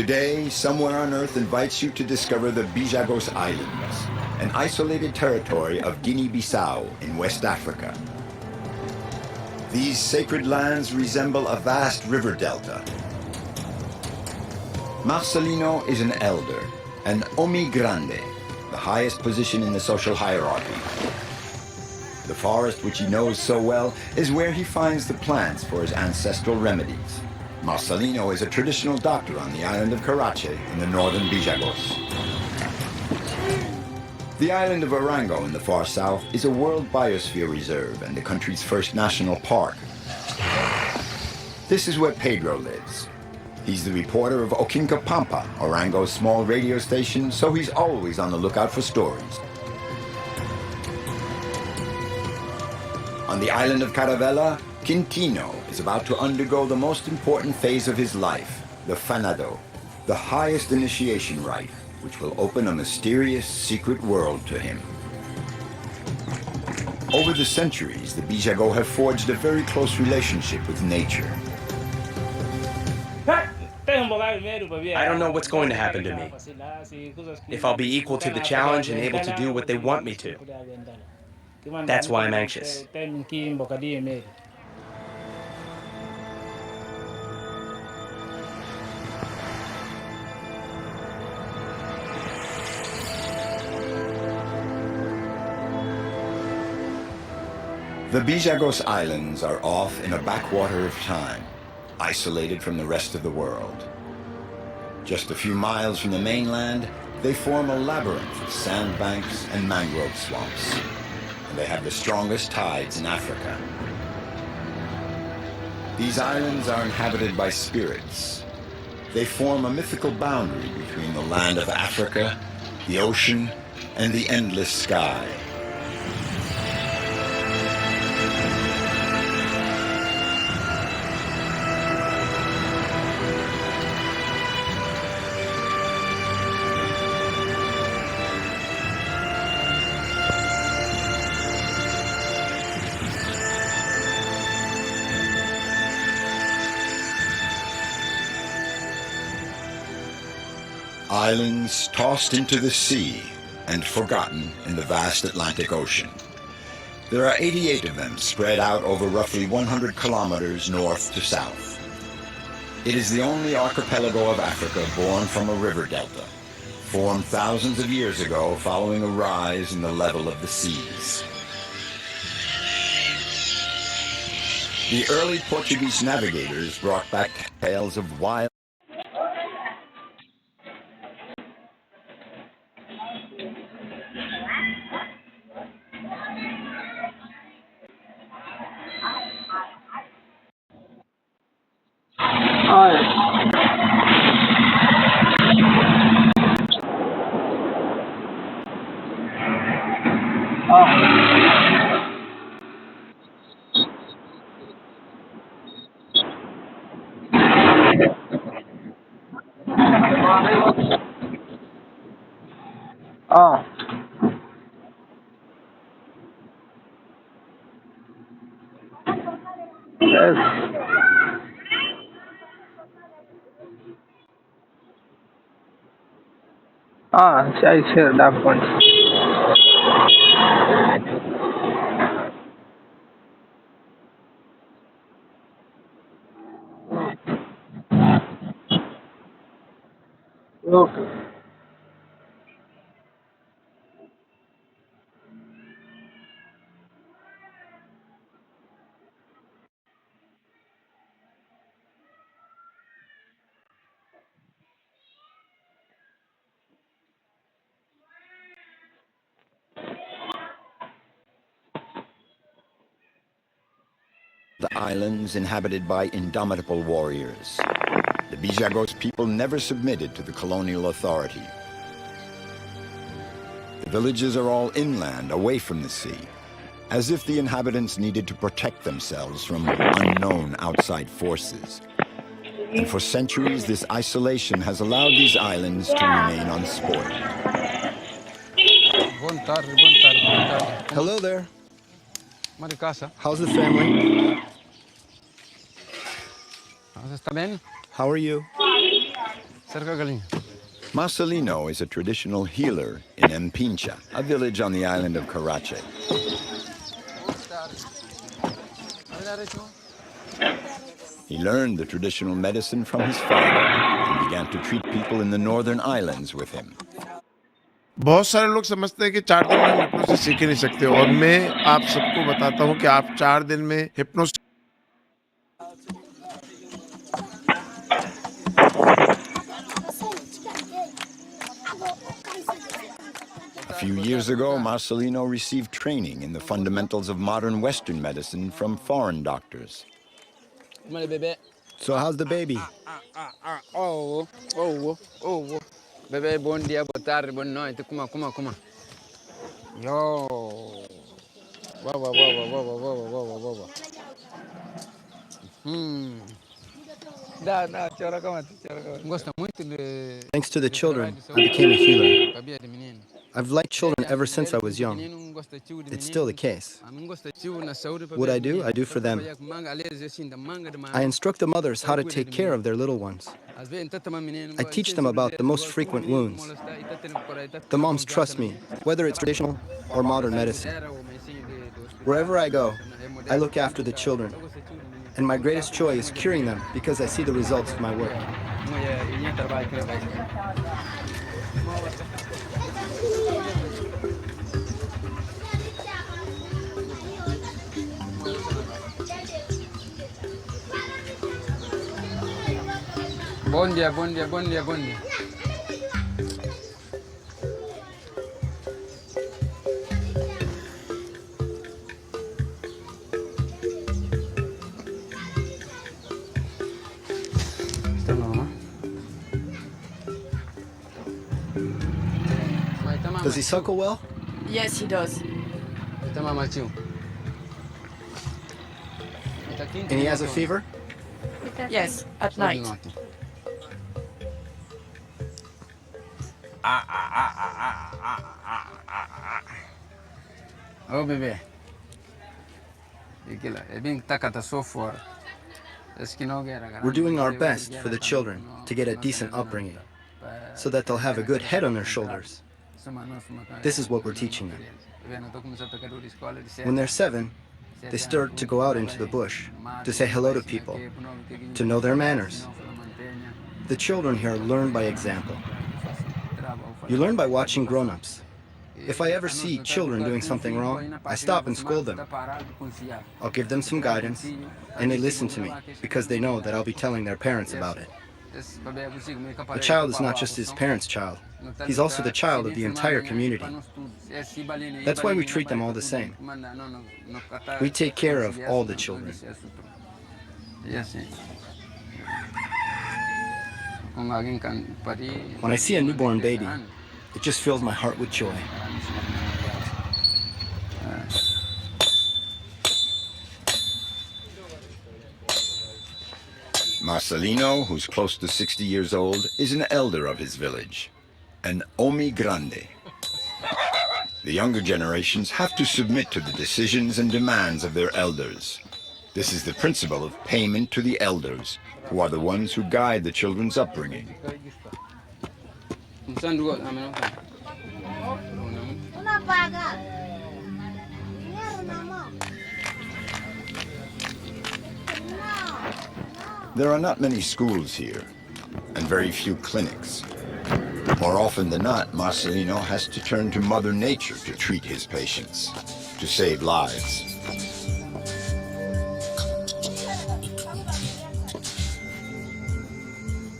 Today, Somewhere on Earth invites you to discover the Bijagos Islands, an isolated territory of Guinea-Bissau in West Africa. These sacred lands resemble a vast river delta. Marcelino is an elder, an Omi Grande, the highest position in the social hierarchy. The forest, which he knows so well, is where he finds the plants for his ancestral remedies. Marcelino is a traditional doctor on the island of Karache in the northern Bijagos. The island of Orango in the far south is a World Biosphere Reserve and the country's first national park. This is where Pedro lives. He's the reporter of Okinka Pampa, Orango's small radio station, so he's always on the lookout for stories. On the island of Caravella, Quintino is about to undergo the most important phase of his life, the Fanado, the highest initiation rite, which will open a mysterious, secret world to him. Over the centuries, the Bijago have forged a very close relationship with nature. I don't know what's going to happen to me, if I'll be equal to the challenge and able to do what they want me to. That's why I'm anxious. The Bijagos Islands are off in a backwater of time, isolated from the rest of the world. Just a few miles from the mainland, they form a labyrinth of sandbanks and mangrove swamps, and they have the strongest tides in Africa. These islands are inhabited by spirits. They form a mythical boundary between the land of Africa, the ocean, and the endless sky. Islands tossed into the sea and forgotten in the vast Atlantic Ocean. There are 88 of them spread out over roughly 100 kilometers north to south. It is the only archipelago of Africa born from a river delta, formed thousands of years ago following a rise in the level of the seas. The early Portuguese navigators brought back tales of wild Yes. I share documents. Okay. the islands inhabited by indomitable warriors. The Bijagos people never submitted to the colonial authority. The villages are all inland, away from the sea, as if the inhabitants needed to protect themselves from unknown outside forces. And for centuries, this isolation has allowed these islands to remain unspoiled. Hello there. How's the family? How are you? Marcelino is a traditional healer in Mpincha, a village on the island of Karache. He learned the traditional medicine from his father and began to treat people in the northern islands with him. बहुत सारे लोग समझते हैं कि 4 दिन में hypnosis सीख ही नहीं सकते और मैं आप सबको बताता हूं कि आप 4 दिन में hypnosis A few years ago, Marcelino received training in the fundamentals of modern Western medicine from foreign doctors. So how's the baby? Bebê, bom dia, boa tarde, boa noite. Kuma. Yo. Boa. Dá, chora como. Gosta muito de... Thanks to the children, I became a healer. Sabia de menino. I've liked children ever since I was young. It's still the case. What I do for them. I instruct the mothers how to take care of their little ones. I teach them about the most frequent wounds. The moms trust me, whether it's traditional or modern medicine. Wherever I go, I look after the children. And my greatest joy is curing them because I see the results of my work. Bom dia. Does he suckle well? Yes, he does. And he has a fever? Yes, at night. Oh, bebê. We're doing our best for the children to get a decent upbringing, so that they'll have a good head on their shoulders. This is what we're teaching them. When they're 7, they start to go out into the bush, to say hello to people, to know their manners. The children here learn by example. You learn by watching grown-ups. If I ever see children doing something wrong, I stop and scold them. I'll give them some guidance, and they listen to me, because they know that I'll be telling their parents about it. The child is not just his parents' child. He's also the child of the entire community. That's why we treat them all the same. We take care of all the children. When I see a newborn baby, it just fills my heart with joy. Marcelino, who's close to 60 years old, is an elder of his village, an Omi Grande. The younger generations have to submit to the decisions and demands of their elders. This is the principle of payment to the elders, who are the ones who guide the children's upbringing. There are not many schools here, and very few clinics. More often than not, Marcelino has to turn to Mother Nature to treat his patients, to save lives.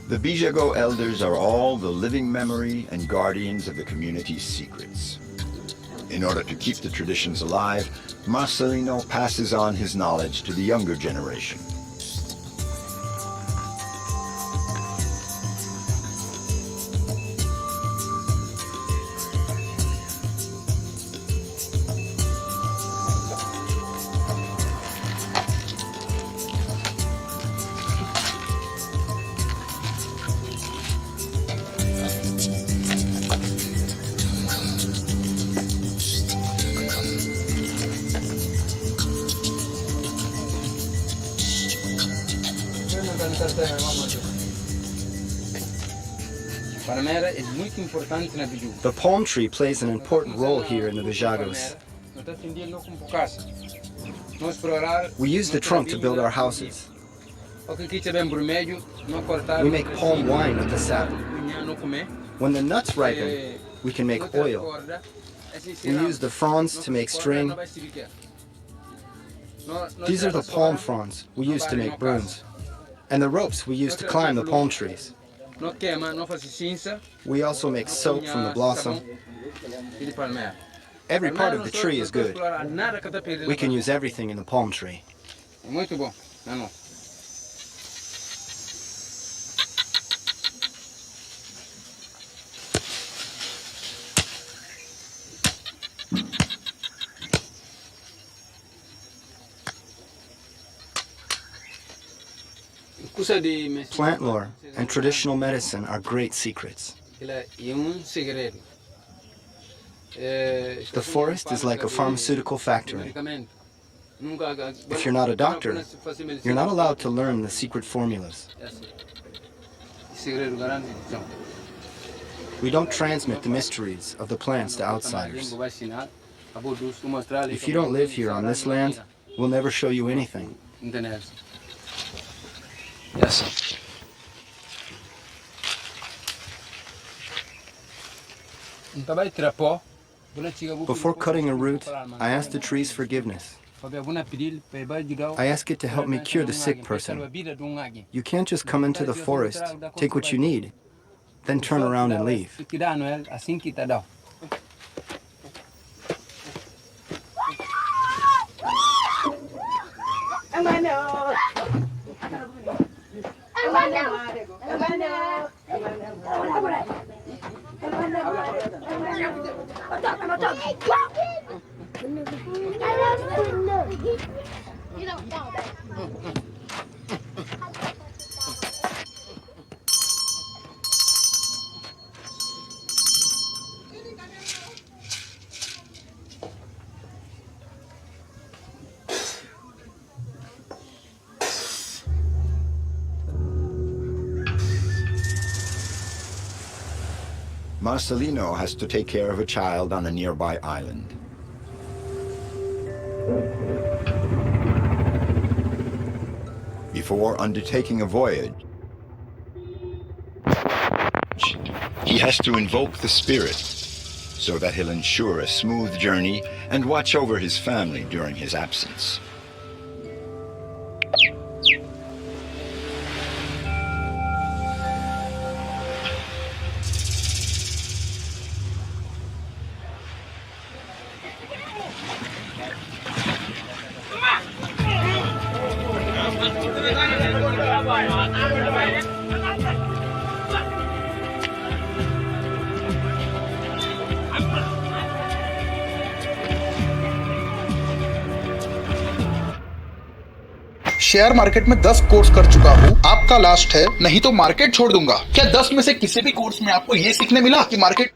The Bijago elders are all the living memory and guardians of the community's secrets. In order to keep the traditions alive, Marcelino passes on his knowledge to the younger generation. Palmeira é muito importante na Biju. The palm tree plays an important role here in the Vijagos. We use the trunk to build our houses. We make palm wine with the sap. When the nuts ripen, we can make oil. We use the fronds to make string. These are the palm fronds we use to make brooms. And the ropes we use to climb the palm trees. We also make soap from the blossom. Every part of the tree is good. We can use everything in the palm tree. Muito bom. Não. Plant lore and traditional medicine are great secrets. The forest is like a pharmaceutical factory. If you're not a doctor, you're not allowed to learn the secret formulas. We don't transmit the mysteries of the plants to outsiders. If you don't live here on this land, we'll never show you anything. Yes. Before cutting a root, I ask the tree's forgiveness. I ask it to help me cure the sick person. You can't just come into the forest, take what you need, then turn around and leave. Marcelino has to take care of a child on a nearby island. Before undertaking a voyage, he has to invoke the spirit so that he'll ensure a smooth journey and watch over his family during his absence. Share market में 10 course कर चुका हूँ, आपका last है, नहीं तो market छोड़ दूंगा। क्या 10 में से किसी भी कोर्स में आपको ये सीखने मिला कि market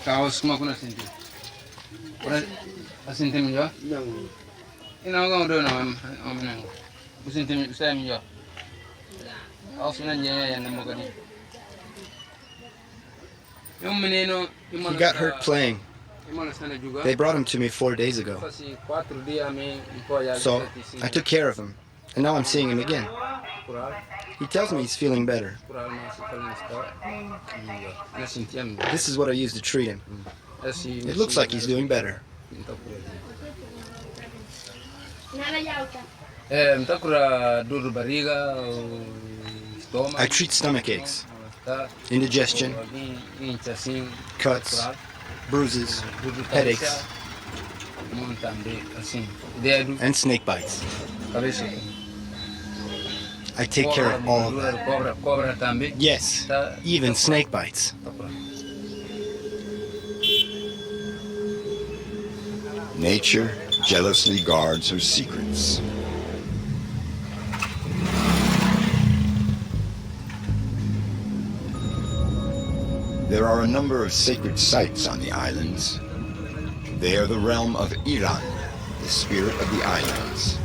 Kaos semua kuna senti. Kuna senti minjo? Não. Ina ngau do na amna. Senti saya minjo. Kaos na nje na mogani. He got hurt playing. They brought him to me 4 days ago. So I took care of him, And now I'm seeing him again. He tells me he's feeling better. This is what I use to treat him. It looks like he's doing better. I treat stomach aches, indigestion, cuts, bruises, headaches, and snake bites. I take care of all of that. Yes, even snake bites. Nature jealously guards her secrets. There are a number of sacred sites on the islands. They are the realm of Iran, the spirit of the islands.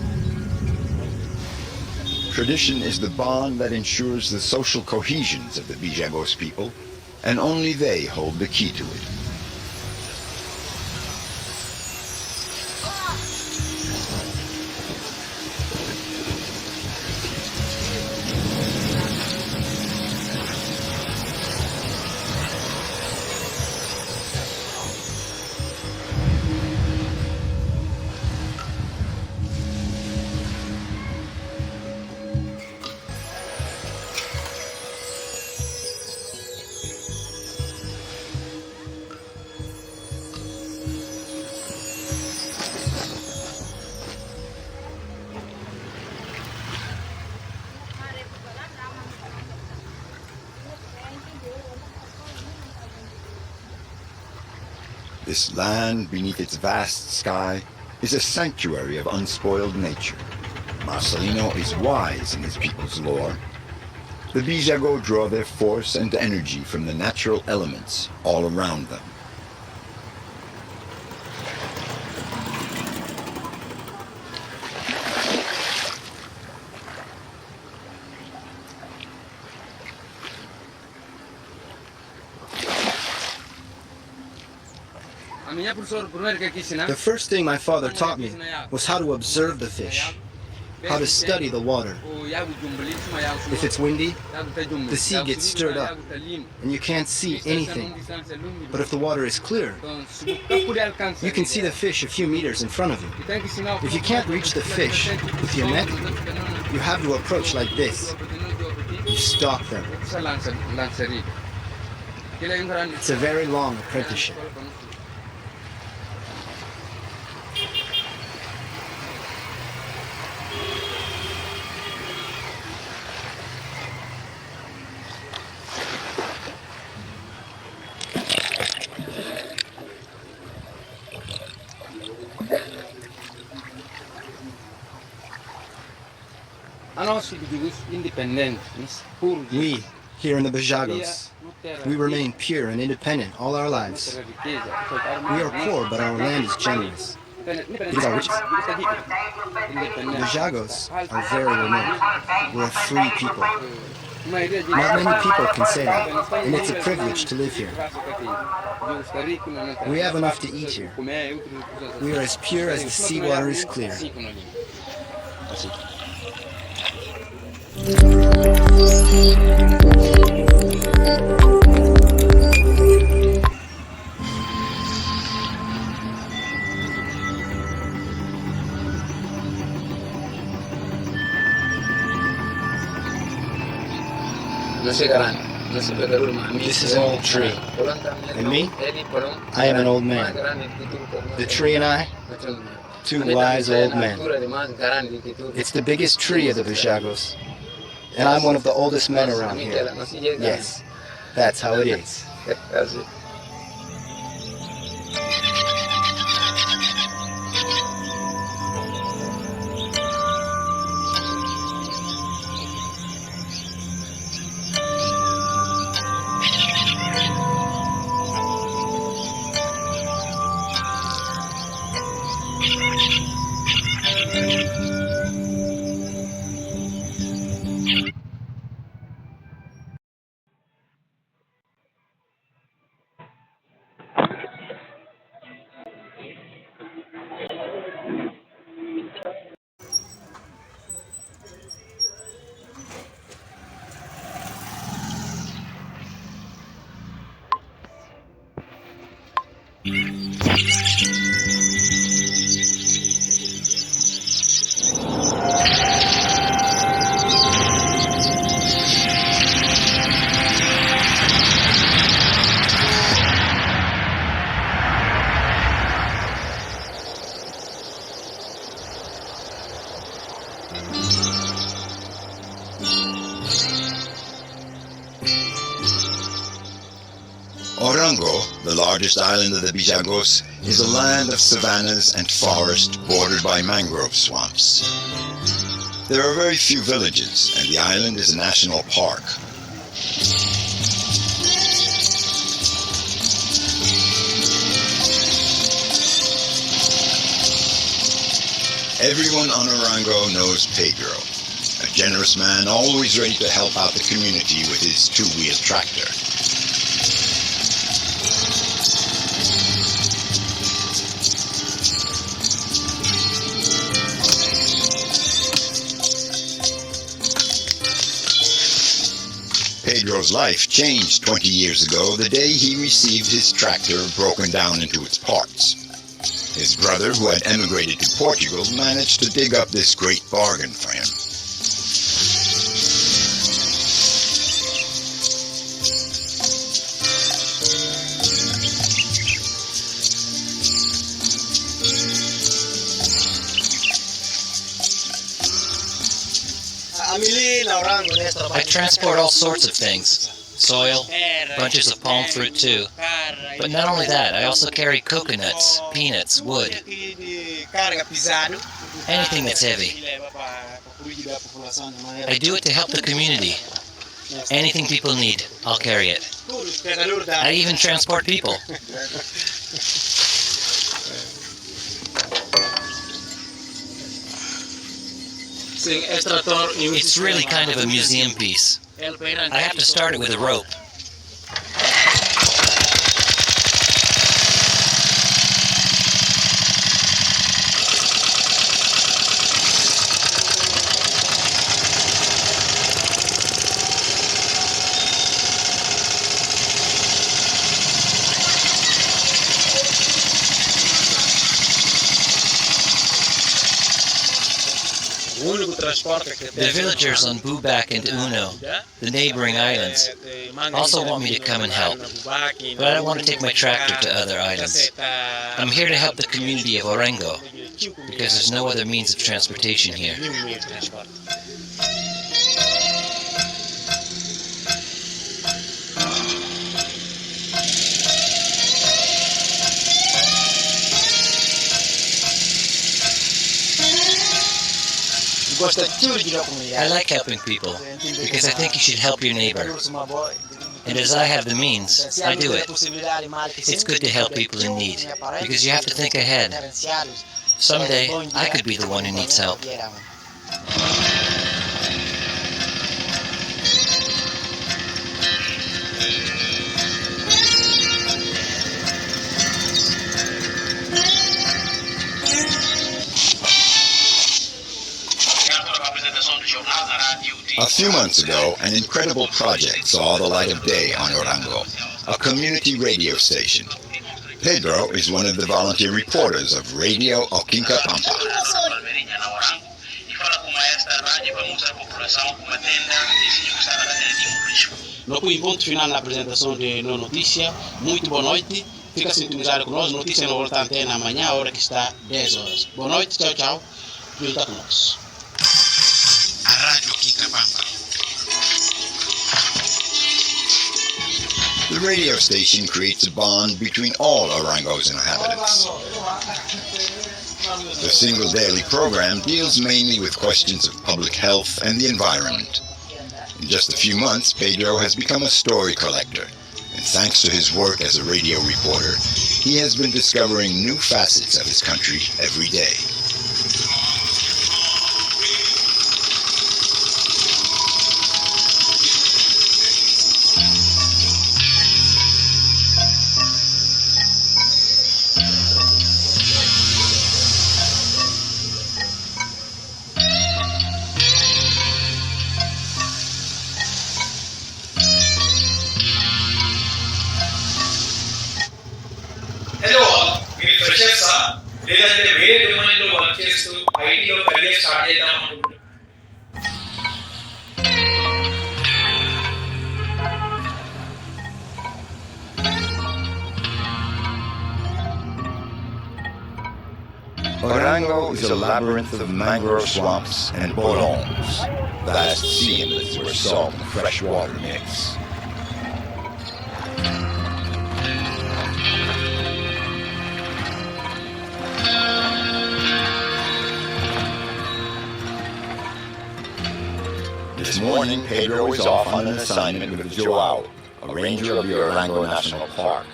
Tradition is the bond that ensures the social cohesions of the Bijagos people, and only they hold the key to it. This land beneath its vast sky is a sanctuary of unspoiled nature. Marcelino is wise in his people's lore. The Bijago draw their force and energy from the natural elements all around them. The first thing my father taught me was how to observe the fish, how to study the water. If it's windy, the sea gets stirred up, and you can't see anything. But if the water is clear, you can see the fish a few meters in front of you. If you can't reach the fish with your net, you have to approach like this. You stalk them. It's a very long apprenticeship. We, here in the Bijagos, we remain pure and independent all our lives. We are poor, but our land is generous. It is our riches. The Bijagos are very remote. We're a free people. Not many people can say that, and it's a privilege to live here. We have enough to eat here. We are as pure as the seawater is clear. This is an old tree. And me? I am an old man. The tree and I? Two wise old men. It's the biggest tree of the Bijagos. And I'm one of the oldest men around here. Yes, that's how it is. Orango, the largest island of the Bijagos, is a land of savannas and forest bordered by mangrove swamps. There are very few villages, and the island is a national park. Everyone on Orango knows Pedro, a generous man always ready to help out the community with his two-wheel tractor. Pedro's life changed 20 years ago the day he received his tractor broken down into its parts. His brother, who had emigrated to Portugal, managed to dig up this great bargain for him. I transport all sorts of things. Soil, bunches of palm fruit too. But not only that, I also carry coconuts, peanuts, wood. Anything that's heavy. I do it to help the community. Anything people need, I'll carry it. I even transport people. It's really kind of a museum piece. I have to start it with a rope. The villagers on Bubak and Uno, the neighboring islands, also want me to come and help, but I don't want to take my tractor to other islands. I'm here to help the community of Orango, because there's no other means of transportation here. I like helping people, because I think you should help your neighbor. And as I have the means, I do it. It's good to help people in need, because you have to think ahead. Someday, I could be the one who needs help. A few months ago, an incredible project saw the light of day on Orango, a community radio station. Pedro is one of the volunteer reporters of Radio Oquinca Pampa. No fui ponto final na apresentação de No Notícia. Muito boa noite. Fica sintonizado conosco. Notícia no Volta Antena amanhã, a hora que está 10 horas. Boa noite, tchau, tchau. E está conosco. A Rádio Oquinca Pampa. The radio station creates a bond between all Orango's inhabitants. The single daily program deals mainly with questions of public health and the environment. In just a few months, Pedro has become a story collector, and thanks to his work as a radio reporter, he has been discovering new facets of his country every day. Hello, లేదంటే వేరే డొమైన్లో work చేస్తూ ఐటీలో career start చేద్దాం అనుకుంటున్నాను. Orango is a labyrinth of mangrove swamps and bolongs, vast sea inlets where salt and fresh water mix. This morning, Pedro is off on an assignment with Joao, a ranger of the Orango National Park.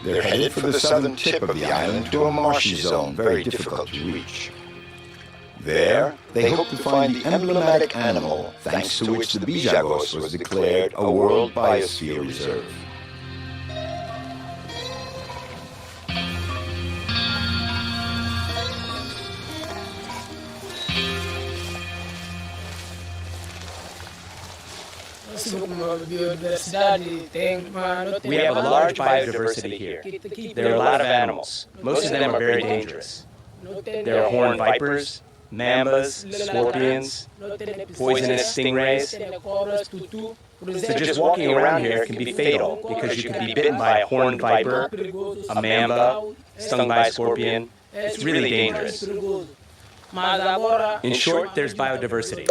They're headed for the southern tip of the island to a marshy zone very difficult to reach. There, they hope to find the emblematic animal thanks to which the Bijagos was declared a World Biosphere Reserve. We have a large biodiversity here. There are a lot of animals. Most of them are very dangerous. There are horned vipers, mambas, scorpions, poisonous stingrays. So just walking around here can be fatal because you can be bitten by a horned viper, a mamba, stung by a scorpion. It's really dangerous. In short, there's biodiversity.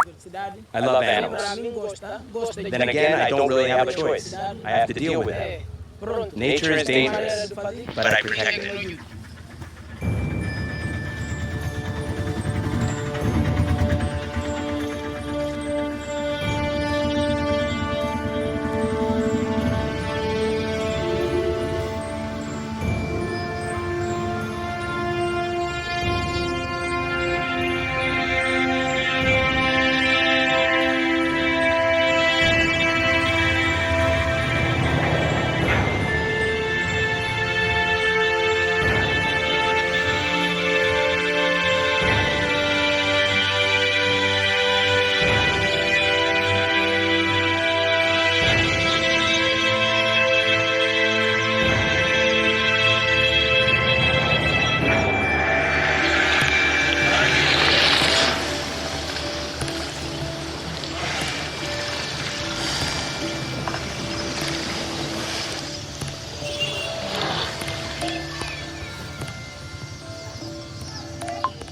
I love animals. Then again, I don't really have a choice. I have to deal with it. Nature is dangerous, but I protect it.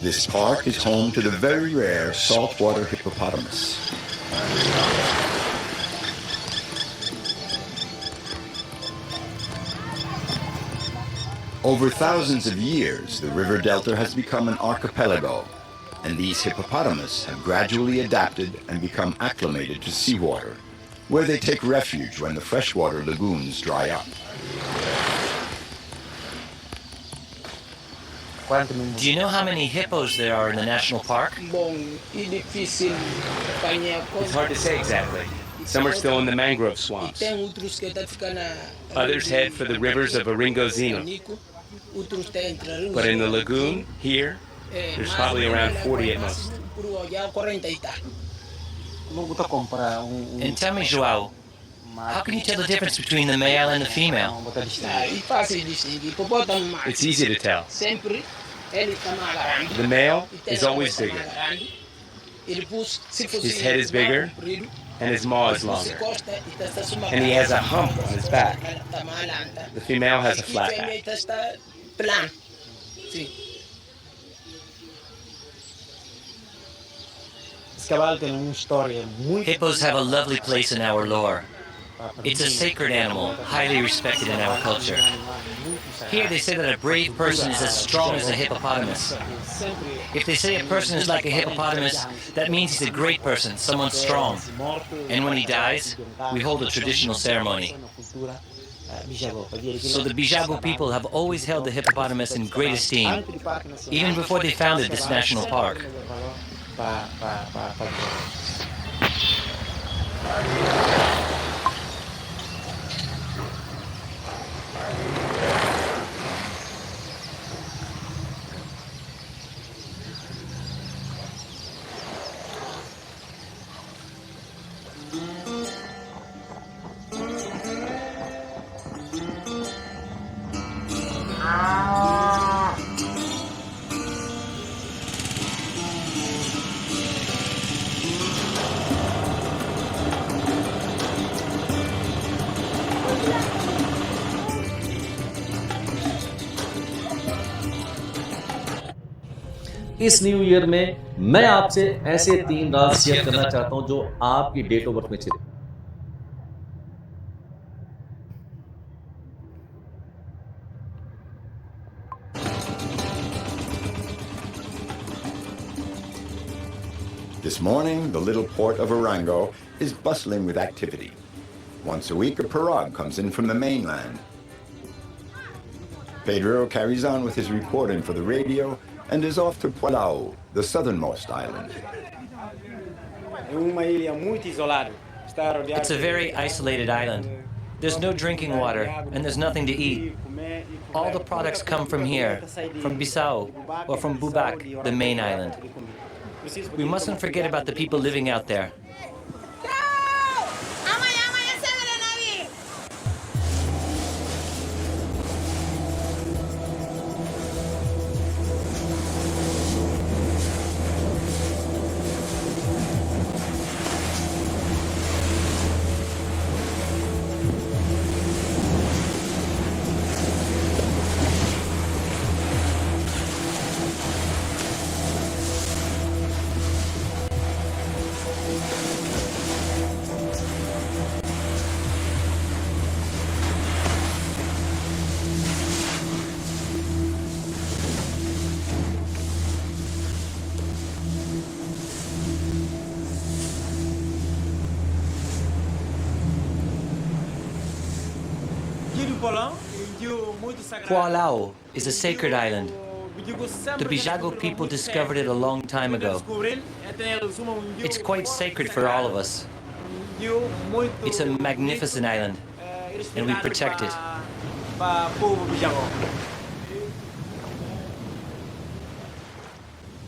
This park is home to the very rare saltwater hippopotamus. Over thousands of years, the river delta has become an archipelago, and these hippopotamus have gradually adapted and become acclimated to seawater, where they take refuge when the freshwater lagoons dry up. Do you know how many hippos there are in the national park? It's hard to say exactly. Some are still in the mangrove swamps. Others head for the rivers of Oringo Zino. But in the lagoon, here, there's probably around 40 at most. And tell me, Joao, how can you tell the difference between the male and the female? It's easy to tell. The male is always bigger. His head is bigger, and his maw is longer. And he has a hump on his back. The female has a flat back. Hippos have a lovely place in our lore. It's a sacred animal, highly respected in our culture. Here they say that a brave person is as strong as a hippopotamus. If they say a person is like a hippopotamus, that means he's a great person, someone strong. And when he dies, we hold a traditional ceremony. So the Bijago people have always held the hippopotamus in great esteem, even before they founded this national park. इस new year में मैं आपसे ऐसे 3 राज share करना चाहता हूं जो आपकी डेट ऑफ बर्थ में थे। This morning, the little port of Arango is bustling with activity. Once a week, a pirogue comes in from the mainland. Pedro carries on with his reporting for the radio and is off to Palau, the southernmost island. It's a very isolated island. There's no drinking water, and there's nothing to eat. All the products come from here, from Bissau, or from Bubak, the main island. We mustn't forget about the people living out there. Pualau is a sacred island. The Bijago people discovered it a long time ago. It's quite sacred for all of us. It's a magnificent island, and we protect it.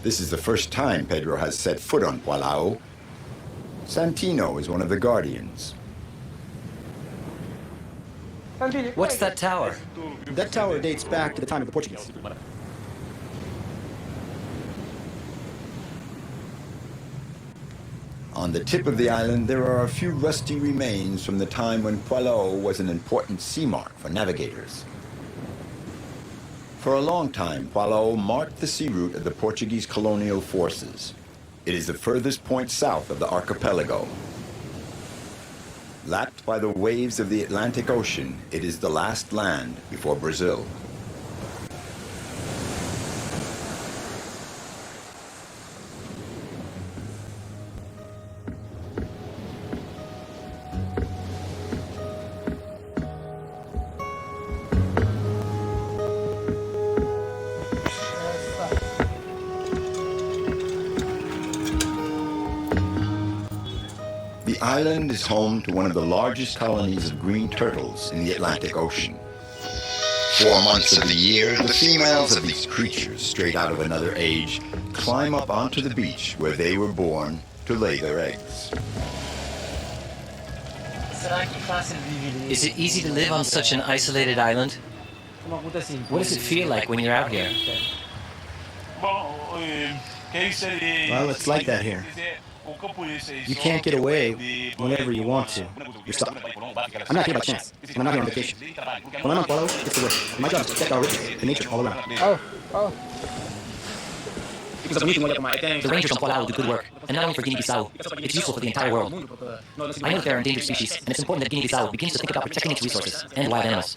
This is the first time Pedro has set foot on Palau. Santino is one of the guardians. What's that tower? That tower dates back to the time of the Portuguese. On the tip of the island, there are a few rusty remains from the time when Palau was an important sea mark for navigators. For a long time, Palau marked the sea route of the Portuguese colonial forces. It is the furthest point south of the archipelago. Lapped by the waves of the Atlantic Ocean, it is the last land before Brazil. The island is home to one of the largest colonies of green turtles in the Atlantic Ocean. 4 months of the year, the females of these creatures, straight out of another age, climb up onto the beach where they were born to lay their eggs. Is it easy to live on such an isolated island? What does it feel like when you're out here? Well, it's like that here. You can't get away whenever you want to. You're stuck. I'm not here by chance, and I'm not here on vacation. When I'm on Palau, it's the work. My job is to protect our riches, the nature all around. The rangers on Palau do good work, and not only for Guinea-Bissau, it's useful for the entire world. I know that there are endangered species, and it's important that Guinea-Bissau begins to think about protecting its resources and wild animals.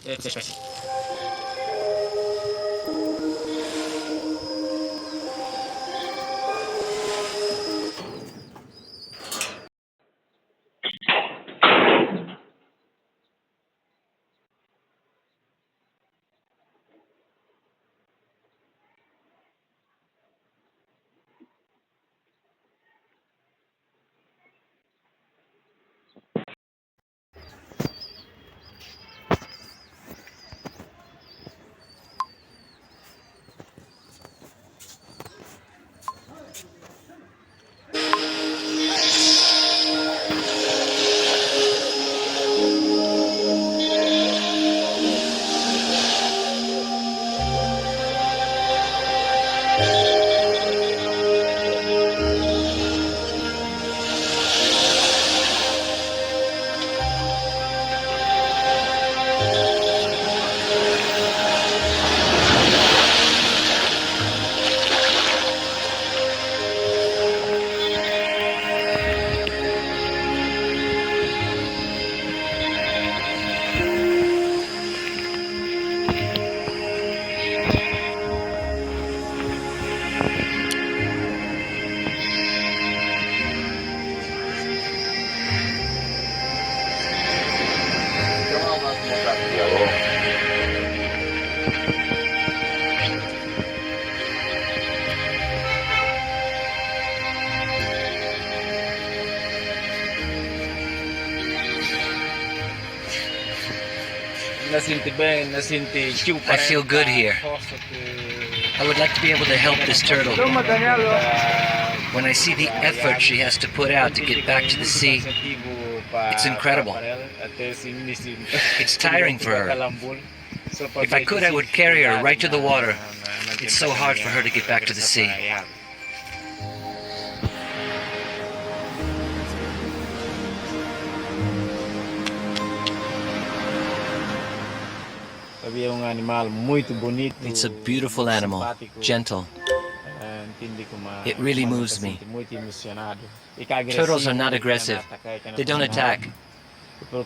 I feel good here. I would like to be able to help this turtle. When I see the effort she has to put out to get back to the sea, it's incredible. It's tiring for her. If I could, I would carry her right to the water. It's so hard for her to get back to the sea. It's a beautiful animal, gentle. It really moves me. Turtles are not aggressive. They don't attack.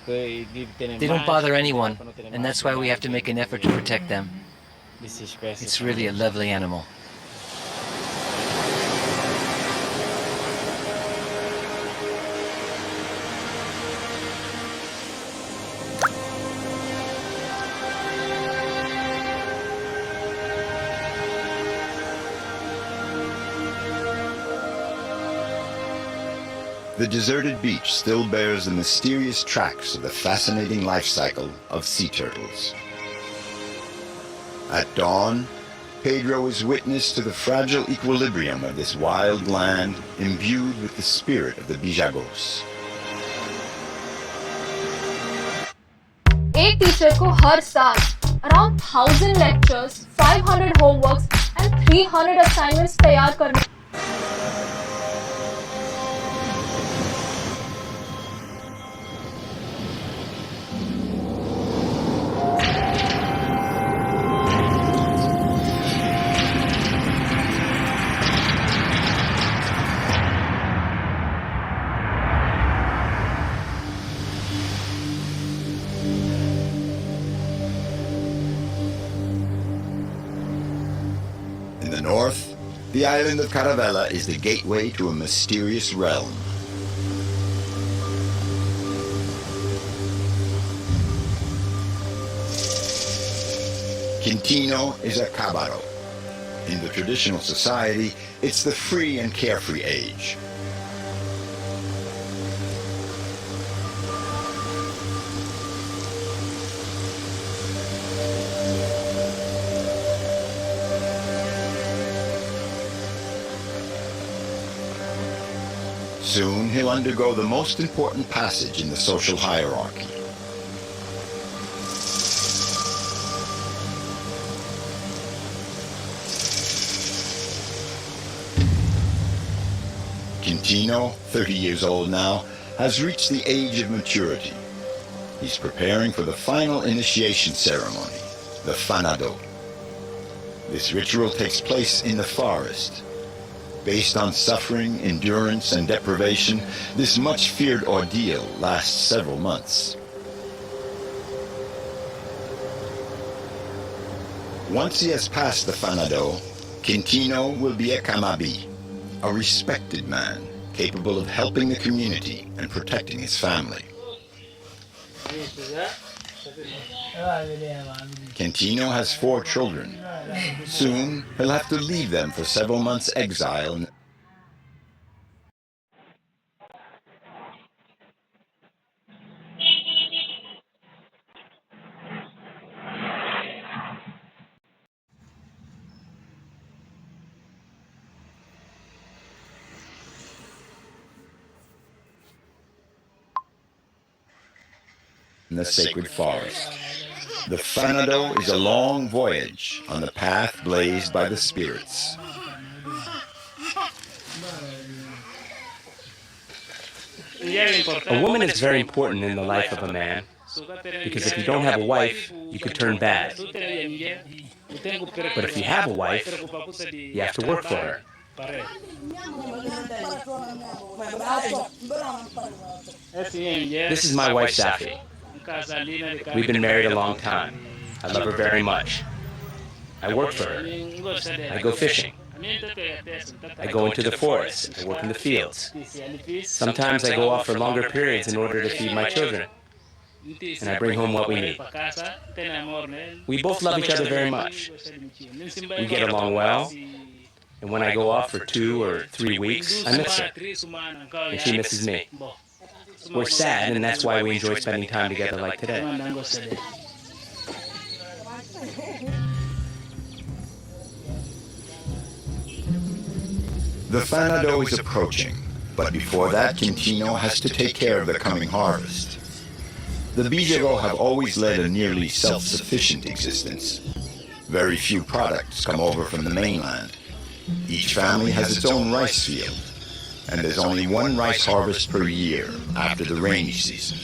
They don't bother anyone, and that's why we have to make an effort to protect them. It's really a lovely animal. The deserted beach still bears the mysterious tracks of the fascinating life cycle of sea turtles. At dawn, Pedro is witness to the fragile equilibrium of this wild land imbued with the spirit of the Bijagos. एक teacher को हर साल around 1000 lectures, 500 homeworks and 300 assignments तैयार करने In the north, the island of Caravella is the gateway to a mysterious realm. Quintino is a cabaro. In the traditional society, it's the free and carefree age. Soon he'll undergo the most important passage in the social hierarchy. Quintino, 30 years old now, has reached the age of maturity. He's preparing for the final initiation ceremony, the fanado. This ritual takes place in the forest. Based on suffering, endurance, and deprivation, this much-feared ordeal lasts several months. Once he has passed the fanado, Quintino will be a kamabi, a respected man capable of helping the community and protecting his family. Quintino has 4 children. Soon, he'll have to leave them for several months' exile. In the sacred forest. The fanado is a long voyage on the path blazed by the spirits. A woman is very important in the life of a man, because if you don't have a wife, you could turn bad. But if you have a wife, you have to work for her. This is my wife, Safi. We've been married a long time. I love her very much. I work for her. I go fishing. I go into the forest. I work in the fields. Sometimes I go off for longer periods in order to feed my children. And I bring home what we need. We both love each other very much. We get along well. And when I go off for 2 or 3 weeks, I miss her. And she misses me. We're sad, and that's why we enjoy spending time together like today. The Fanado is approaching, but before that, Quintino has to take care of the coming harvest. The Bijagos have always led a nearly self-sufficient existence. Very few products come over from the mainland. Each family has its own rice field, and there's only one rice harvest per year after the rainy season.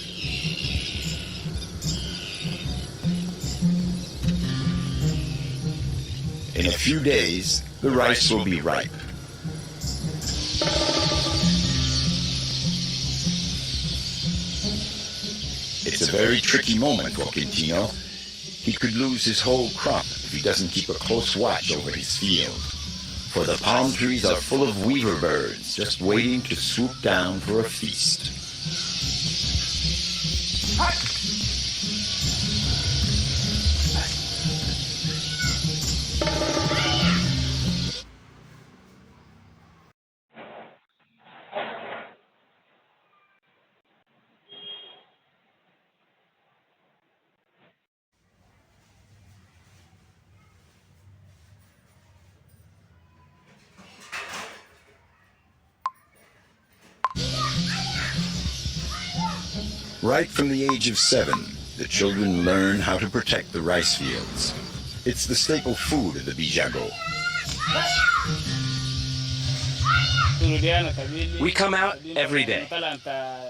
In a few days, the rice will be ripe. It's a very tricky moment for Quintino. He could lose his whole crop if he doesn't keep a close watch over his field. For the palm trees are full of weaver birds, just waiting to swoop down for a feast. Right from the age of 7, the children learn how to protect the rice fields. It's the staple food of the Bijagos. We come out every day.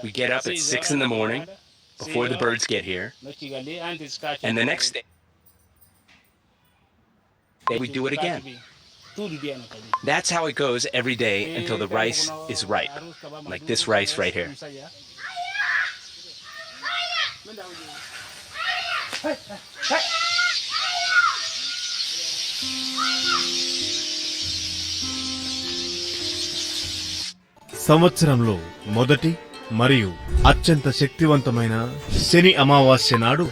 We get up at 6 in the morning, before the birds get here, and the next day we do it again. That's how it goes every day until the rice is ripe, like this rice right here. సంవత్సరంలో మొదటి మరియు అత్యంత శక్తివంతమైన శని అమావాస్య నాడు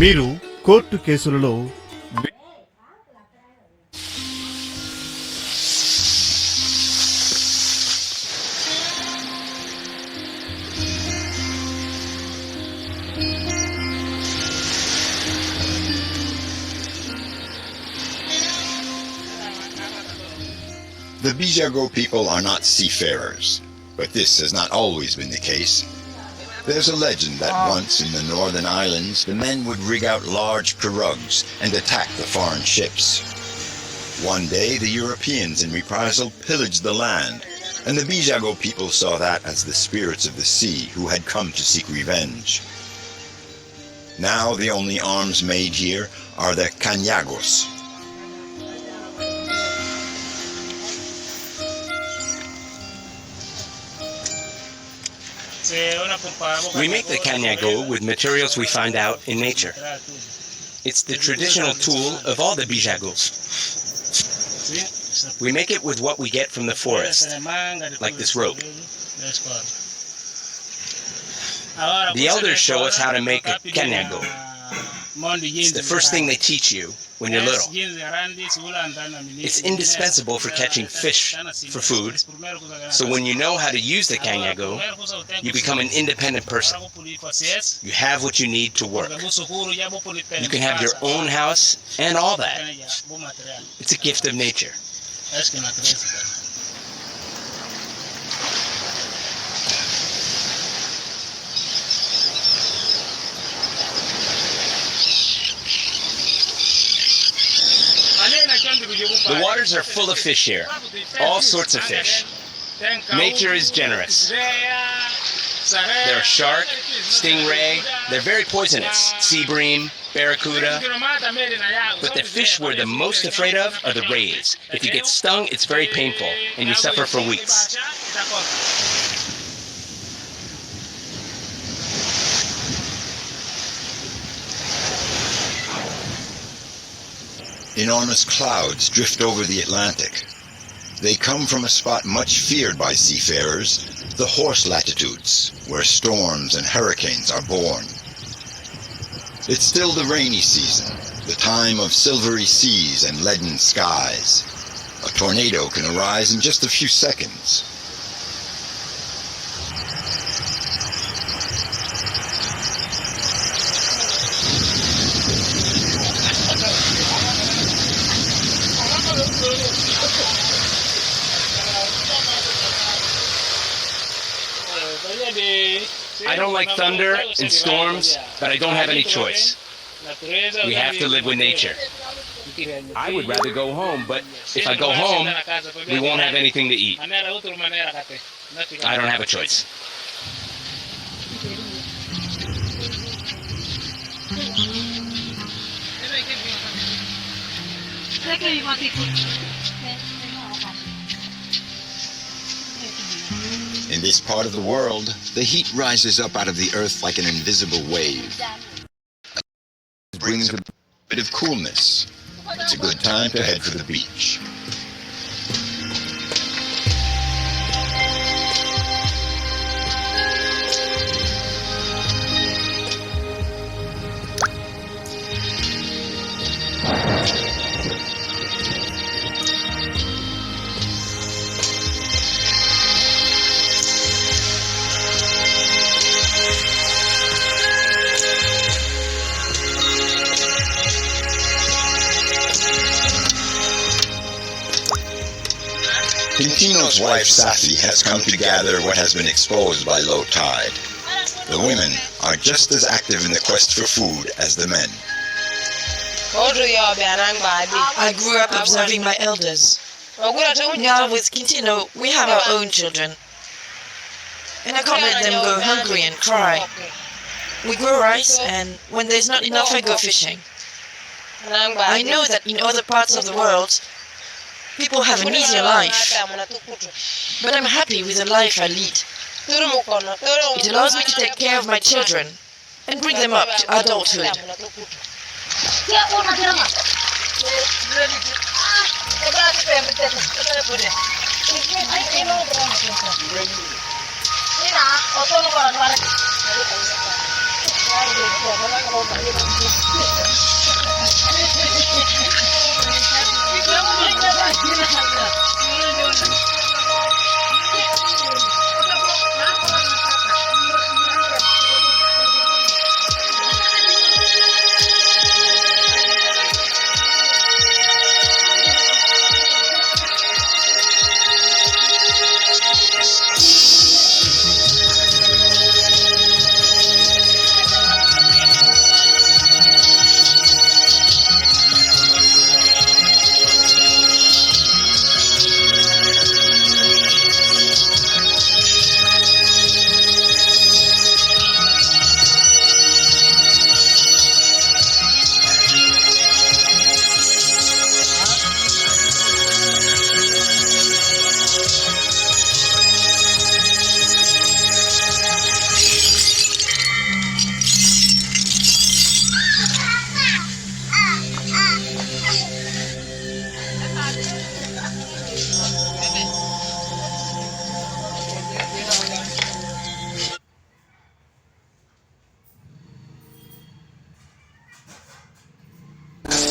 మీరు court కేసులలో The Bijagos people are not seafarers, but this has not always been the case. There's a legend that once in the northern islands, the men would rig out large pirogues and attack the foreign ships. One day, the Europeans in reprisal pillaged the land, and the Bijagos people saw that as the spirits of the sea who had come to seek revenge. Now the only arms made here are the cañagos. We make the cañago with materials we find out in nature. It's the traditional tool of all the Bijagos. We make it with what we get from the forest, like this rope. The elders show us how to make a cañago. It's the first thing they teach you when you're little. It's indispensable for catching fish for food, so when you know how to use the cañago, you become an independent person. You have what you need to work. You can have your own house and all that. It's a gift of nature. The waters are full of fish here, all sorts of fish. Nature is generous. There are shark, stingray, they're very poisonous, sea bream, barracuda. But the fish we're the most afraid of are the rays. If you get stung, it's very painful, and you suffer for weeks. Enormous clouds drift over the Atlantic. They come from a spot much feared by seafarers, the horse latitudes, where storms and hurricanes are born. It's still the rainy season, the time of silvery seas and leaden skies. A tornado can arise in just a few seconds. I don't like thunder and storms, but I don't have any choice. We have to live with nature. I would rather go home, but if I go home, we won't have anything to eat. I don't have a choice. In this part of the world, the heat rises up out of the earth like an invisible wave. It brings a bit of coolness. It's a good time to head for the beach. Quintino's wife, Safi, has come to gather what has been exposed by low tide. The women are just as active in the quest for food as the men. I grew up observing my elders. Now with Quintino, we have our own children. And I can't let them go hungry and cry. We grow rice, and when there's not enough, I go fishing. I know that in other parts of the world, people have an easier life, but I'm happy with the life I lead. It allows me to take care of my children and bring them up to adulthood.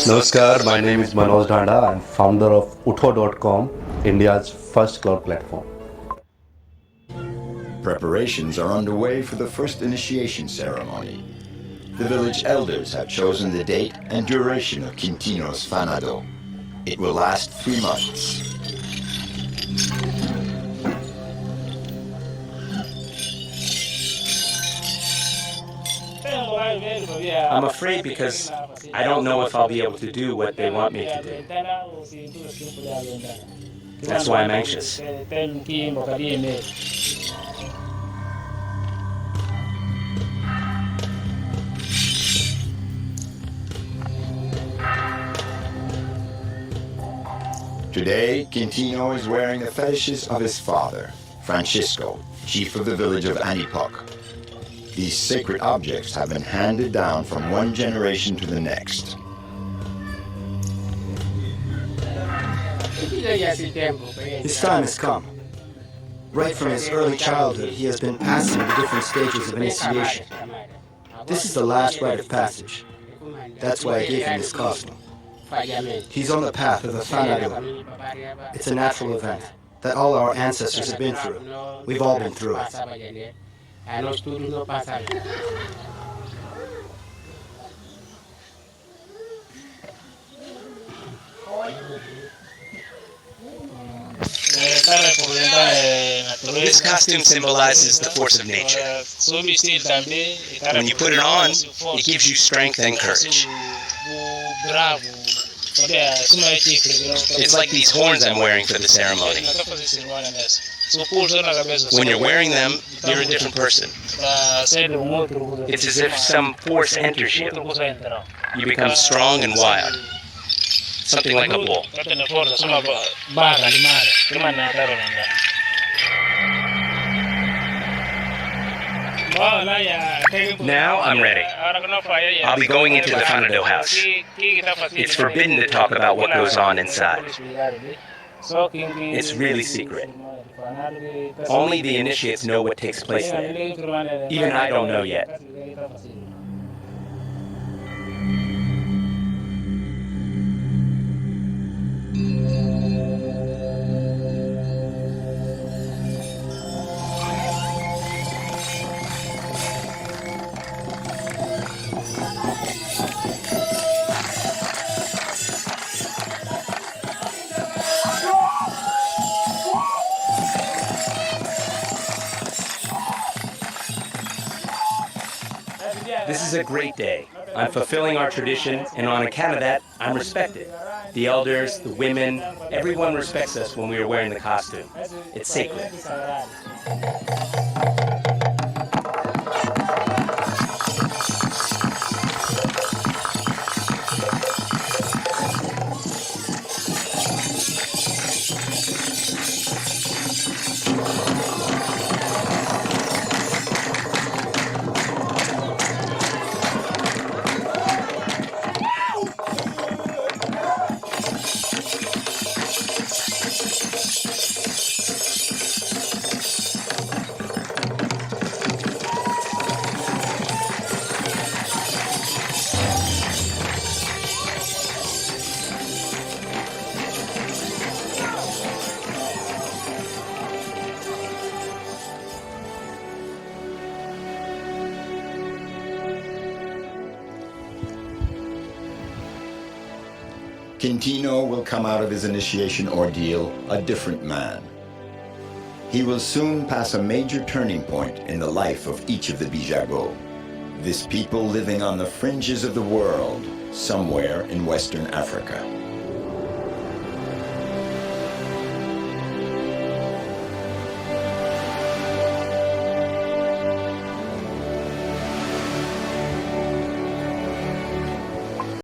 Namaskar, my name is Manoj Dhanda. I'm founder of Utho.com, India's first cloud platform. Preparations are underway for the first initiation ceremony. The village elders have chosen the date and duration of Quintino's Fanado. It will last 3 months. I'm afraid because I don't know if I'll be able to do what they want me to do. That's why I'm anxious. Today, Quintino is wearing the fetishes of his father, Francisco, chief of the village of Anipoc. These sacred objects have been handed down from one generation to the next. His time has come. Right from his early childhood, he has been passing the different stages of initiation. This is the last rite of passage. That's why I gave him this costume. He's on the path of the Fanado. It's a natural event that all our ancestors have been through. We've all been through it. Esta representa This costume symbolizes the force of nature. When you put it on, it gives you strength and courage. It's like these horns I'm wearing for the ceremony. When you're wearing them, you're a different person. It's as if some force enters you. You become strong and wild. Something like a bull. Now I'm ready. I'll be going into the Fanado house. It's forbidden to talk about what goes on inside. It's really secret. Only the initiates know what takes place there. Even I don't know yet. This is a great day. I'm fulfilling our tradition, and on account of that, I'm respected. The elders, the women, everyone respects us when we are wearing the costume. It's sacred. Quintino will come out of his initiation ordeal a different man. He will soon pass a major turning point in the life of each of the Bijago, this people living on the fringes of the world, somewhere in Western Africa.